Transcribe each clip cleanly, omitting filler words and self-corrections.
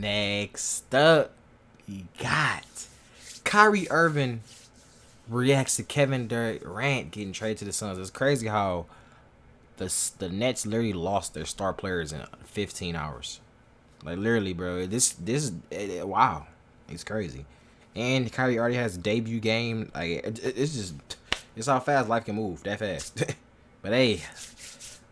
Next up, you got Kyrie Irving reacts to Kevin Durant getting traded to the Suns. It's crazy how the Nets literally lost their star players in 15 hours. Like literally, bro. Wow, it's crazy. And Kyrie already has a debut game. Like it's how fast life can move that fast. But hey,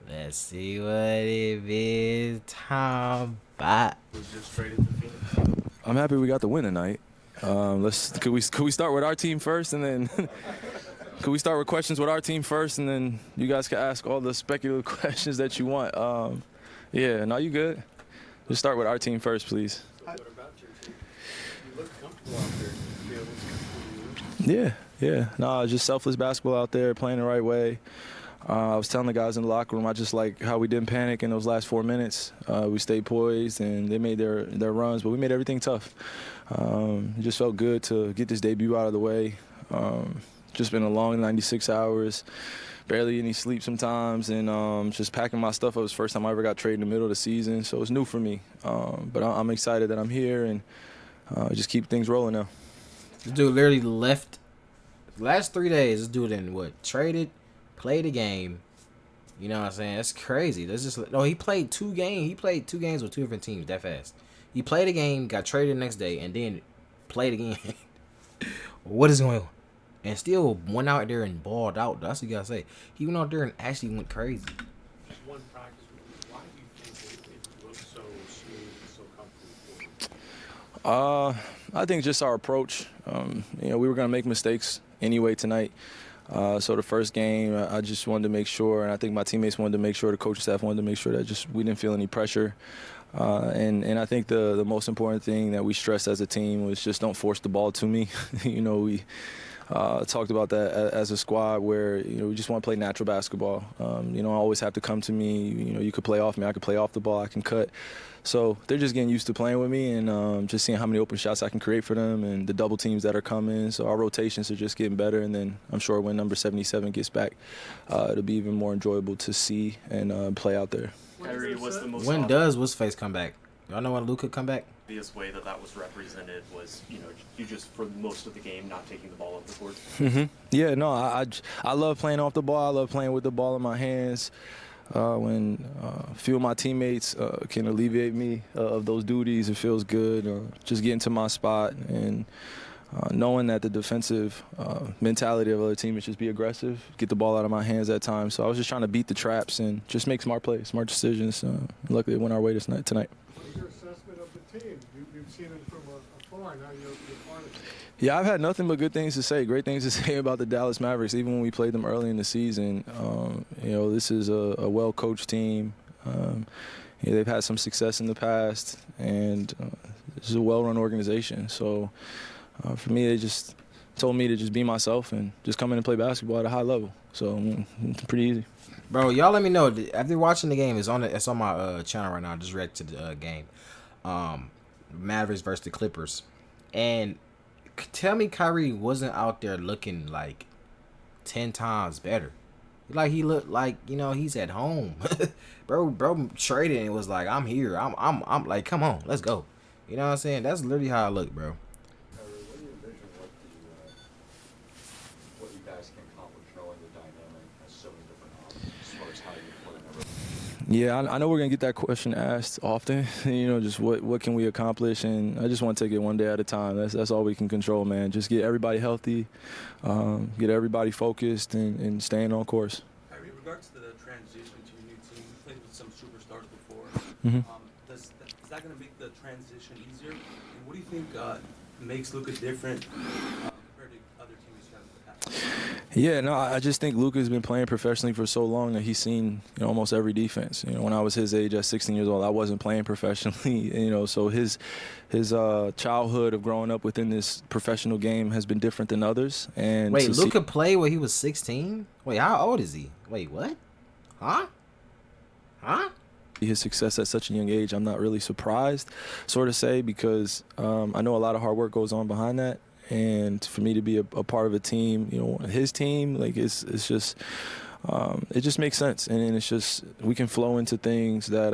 let's see what it is. Time about. Was just traded to Phoenix. I'm happy we got the win tonight. Could we start with our team first, and then could we start with questions with our team first, and then you guys can ask all the speculative questions that you want. Yeah, no, you good. Just start with our team first, please. What about your team? You look comfortable out there. You feel what's comfortable. Yeah. No, just selfless basketball out there, playing the right way. I was telling the guys in the locker room, I just like how we didn't panic in those last 4 minutes. We stayed poised, and they made their runs, but we made everything tough. It just felt good to get this debut out of the way. Just been a long 96 hours, barely any sleep sometimes, and just packing my stuff up. It was the first time I ever got traded in the middle of the season, so it's new for me. But I'm excited that I'm here, and just keep things rolling now. This dude literally left. Last 3 days, this dude traded, played a game. You know what I'm saying? That's crazy. He played 2 games. He played 2 games with 2 different teams that fast. He played a game, got traded the next day, and then played again. What is going on? And still went out there and balled out. That's what you gotta say. He went out there and actually went crazy. Just one practice. Why do you think it looks so smooth and so comfortable for you? I think just our approach. We were going to make mistakes anyway tonight. So the first game, I just wanted to make sure, and I think my teammates wanted to make sure, the coaching staff wanted to make sure that just we didn't feel any pressure. And I think the most important thing that we stressed as a team was just don't force the ball to me. We talked about that as a squad where, we just want to play natural basketball. Always have to come to me. You could play off me. I could play off the ball. I can cut. So they're just getting used to playing with me and just seeing how many open shots I can create for them and the double teams that are coming. So our rotations are just getting better. And then I'm sure when number 77 gets back, it'll be even more enjoyable to see and play out there. Kyrie was the most When does what's face come back? Y'all know when Luka come back? obvious way that was represented was, you just for most of the game not taking the ball off the court. Yeah, no, I love playing off the ball. I love playing with the ball in my hands. When a few of my teammates can alleviate me of those duties, it feels good. Just getting to my spot and knowing that the defensive mentality of other teams is just be aggressive, get the ball out of my hands at times. So I was just trying to beat the traps and just make smart plays, smart decisions. Luckily, it went our way tonight. What's your assessment of the team? You've seen it from afar, now you're part of it. Yeah, I've had nothing but good things to say, great things to say about the Dallas Mavericks, even when we played them early in the season. This is a well-coached team. They've had some success in the past, and this is a well-run organization. So for me, they just told me to just be myself and just come in and play basketball at a high level. So it's pretty easy. Bro, y'all let me know. After watching the game, it's on my channel right now. I just react to the game. Mavericks versus the Clippers. And tell me Kyrie wasn't out there looking like 10 times better. Like he looked like, he's at home. bro traded and was like, I'm here. I'm like, come on, let's go. You know what I'm saying? That's literally how I look, bro. What do you envision what you guys can accomplish knowing the dynamic has so many different options as far as how you play and everything? Yeah, I know we're going to get that question asked often, just what can we accomplish, and I just want to take it one day at a time. That's all we can control, man. Just get everybody healthy, get everybody focused, and staying on course. In regards to the transition to your new team, you played with some superstars before. Is that going to make the transition easier? And what do you think makes Luka different compared to other teams you have in the past? Yeah, no, I just think Luka's been playing professionally for so long that he's seen almost every defense. When I was his age at 16 years old, I wasn't playing professionally. So his childhood of growing up within this professional game has been different than others. And wait, Luka played when he was 16? Wait, how old is he? Wait, what? Huh? His success at such a young age, I'm not really surprised, sort of say, because I know a lot of hard work goes on behind that. And for me to be a part of a team, his team, like it's just, it just makes sense. And it's just, we can flow into things that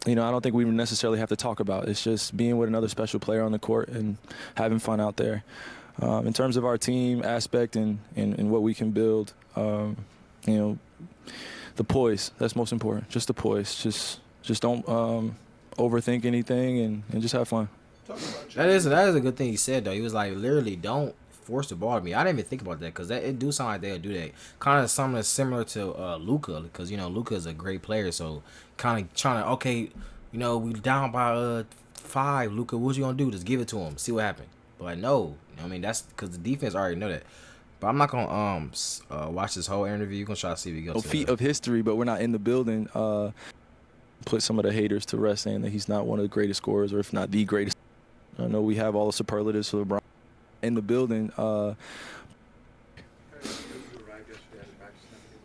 I don't think we necessarily have to talk about. It's just being with another special player on the court and having fun out there. In terms of our team aspect and what we can build, the poise, that's most important. Just the poise. Just don't overthink anything and just have fun. That is a good thing he said, though. He was like, literally, don't force the ball to me. I didn't even think about that because it do sound like they'll do that. Kind of something similar to Luka, because Luka is a great player. So kind of trying to we down by 5. Luka, what you gonna do? Just give it to him, see what happens. But no, that's because the defense already know that. But I'm not gonna watch this whole interview. You're gonna try to see if he goes. Feat of history, but we're not in the building. Put some of the haters to rest, saying that he's not one of the greatest scorers, or if not the greatest. I know we have all the superlatives for LeBron in the building. You arrived yesterday at practice and everything,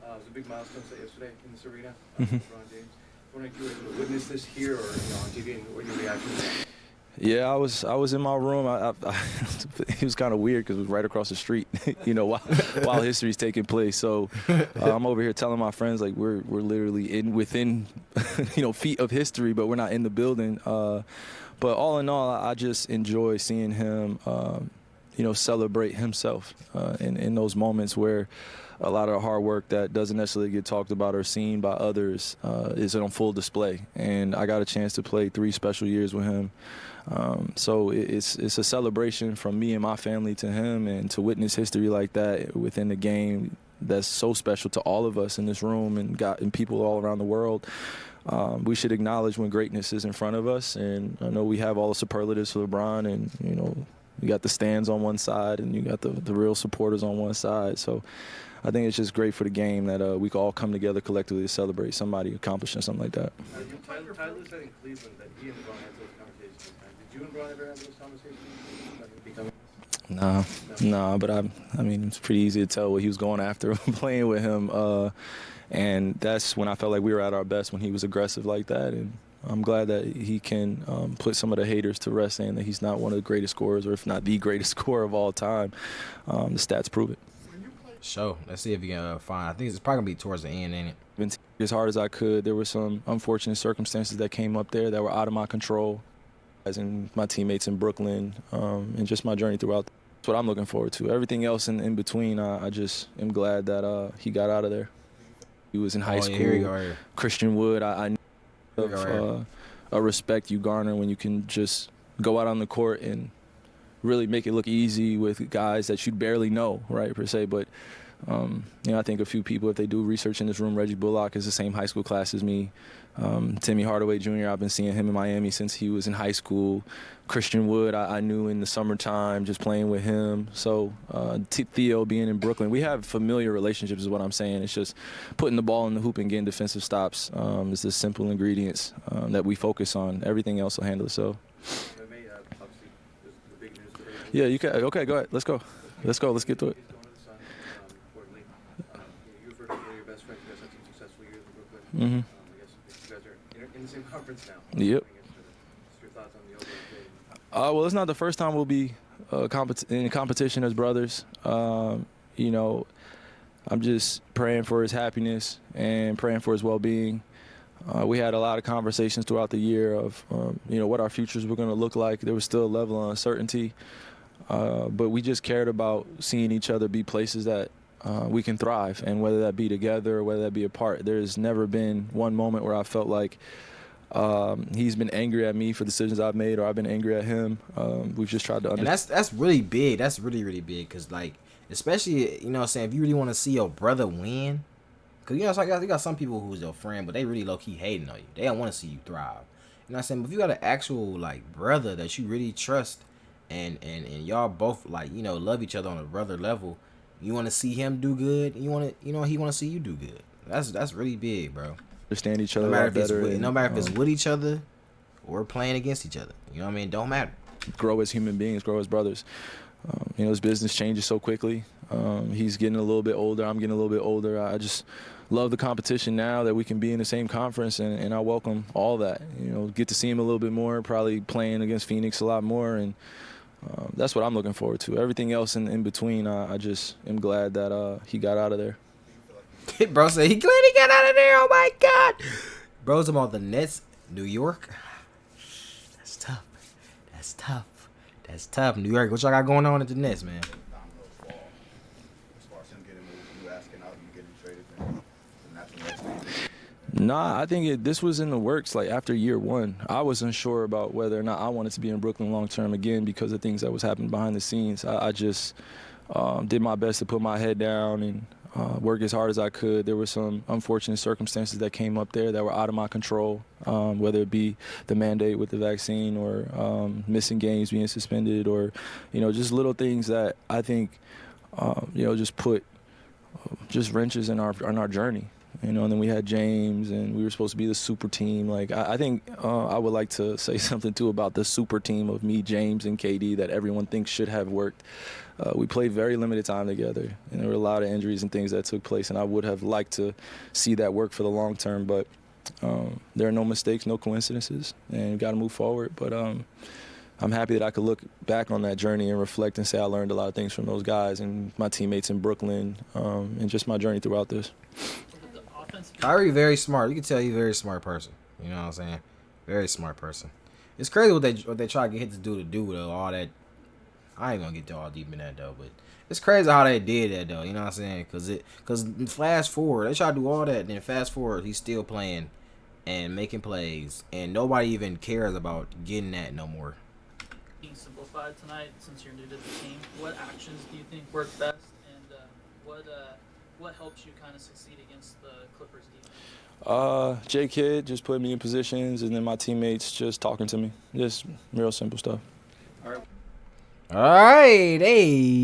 but it was a big milestone set yesterday in this arena. LeBron James. Wondering if you were able to witness this here or on TV, and what your reaction to that? Yeah, I was in my room. It was kind of weird because it was right across the street, while history's taking place. So I'm over here telling my friends like we're literally within, feet of history, but we're not in the building. But all in all, I just enjoy seeing him, celebrate himself in those moments where a lot of the hard work that doesn't necessarily get talked about or seen by others is on full display. And I got a chance to play 3 special years with him. So it's a celebration from me and my family to him, and to witness history like that within the game that's so special to all of us in this room and people all around the world. We should acknowledge when greatness is in front of us, and I know we have all the superlatives for LeBron, and you got the stands on one side and you got the real supporters on one side. So I think it's just great for the game that we can all come together collectively to celebrate somebody accomplishing something like that. Tyler said in Cleveland that he and LeBron had those conversations. Did you and LeBron ever have those conversations? Nah, but I mean, it's pretty easy to tell what he was going after playing with him. And that's when I felt like we were at our best, when he was aggressive like that. And I'm glad that he can put some of the haters to rest, saying that he's not one of the greatest scorers, or if not the greatest scorer of all time. The stats prove it. So let's see if you can find. I think it's probably gonna be towards the end, ain't it? Been as hard as I could. There were some unfortunate circumstances that came up there that were out of my control, as in my teammates in Brooklyn, and just my journey throughout. That's what I'm looking forward to. Everything else in between, I just am glad that he got out of there. He was in high school. Here you go, here. Christian Wood, I know a respect you garner when you can just go out on the court and really make it look easy with guys that you barely know, right, per se. But, I think a few people, if they do research in this room, Reggie Bullock is the same high school class as me. Timmy Hardaway Jr., I've been seeing him in Miami since he was in high school. Christian Wood, I knew in the summertime just playing with him. So Theo being in Brooklyn, we have familiar relationships is what I'm saying. It's just putting the ball in the hoop and getting defensive stops is the simple ingredients that we focus on. Everything else will handle itself. Yeah, you can. Okay, go ahead. Let's go. Let's get to it. Mm-hmm. I guess you guys are in the same conference now. Yep. What's your thoughts on the overall game? Well, it's not the first time we'll be in competition as brothers. I'm just praying for his happiness and praying for his well-being. We had a lot of conversations throughout the year of, what our futures were going to look like. There was still a level of uncertainty, but we just cared about seeing each other be places that we can thrive, and whether that be together or whether that be apart. There's never been one moment where I felt like he's been angry at me for decisions I've made, or I've been angry at him. We've just tried to understand. And that's really big. That's really, really big, because, especially, if you really want to see your brother win, because, you got some people who's your friend, but they really low-key hating on you. They don't want to see you thrive. You know what I'm saying? But if you got an actual, brother that you really trust, and y'all both, love each other on a brother level, you want to see him do good, and he want to see you do good. That's really big, bro. Understand each other no matter better. No matter if it's with each other or playing against each other. You know what I mean? Don't matter. Grow as human beings, grow as brothers. His business changes so quickly. He's getting a little bit older. I'm getting a little bit older. I just love the competition now that we can be in the same conference, and I welcome all that. Get to see him a little bit more, probably playing against Phoenix a lot more, and that's what I'm looking forward to. Everything else in between, I just am glad that he got out of there. Bro said he glad he got out of there. Oh my God. Bro's about the Nets New York. That's tough. That's tough. That's tough. New York. What y'all got going on at the Nets, man? Domino's fall. As far as him getting moved, you asking out, you getting traded, and that's the next thing. Nah, I think this was in the works. Like after year one, I was unsure about whether or not I wanted to be in Brooklyn long term again because of things that was happening behind the scenes. I just did my best to put my head down and work as hard as I could. There were some unfortunate circumstances that came up there that were out of my control, whether it be the mandate with the vaccine or missing games being suspended or, just little things that I think, just put just wrenches in our journey. And then we had James, and we were supposed to be the super team. Like, I think I would like to say something, too, about the super team of me, James, and KD that everyone thinks should have worked. We played very limited time together, and there were a lot of injuries and things that took place, and I would have liked to see that work for the long term. But there are no mistakes, no coincidences, and we've got to move forward. But I'm happy that I could look back on that journey and reflect and say I learned a lot of things from those guys and my teammates in Brooklyn and just my journey throughout this. Kyrie, very smart. You can tell he's a very smart person. You know what I'm saying? Very smart person. It's crazy what they try to get him to do though. All that. I ain't gonna get all deep in that though, but it's crazy how they did that though. You know what I'm saying? Cause fast forward, they try to do all that, then fast forward, he's still playing and making plays, and nobody even cares about getting that no more. Being simplified tonight, since you're new to the team, what actions do you think work best, and what helps you kind of succeed against the Clippers defense? J Kidd just put me in positions, and then my teammates just talking to me. Just real simple stuff. All right, hey.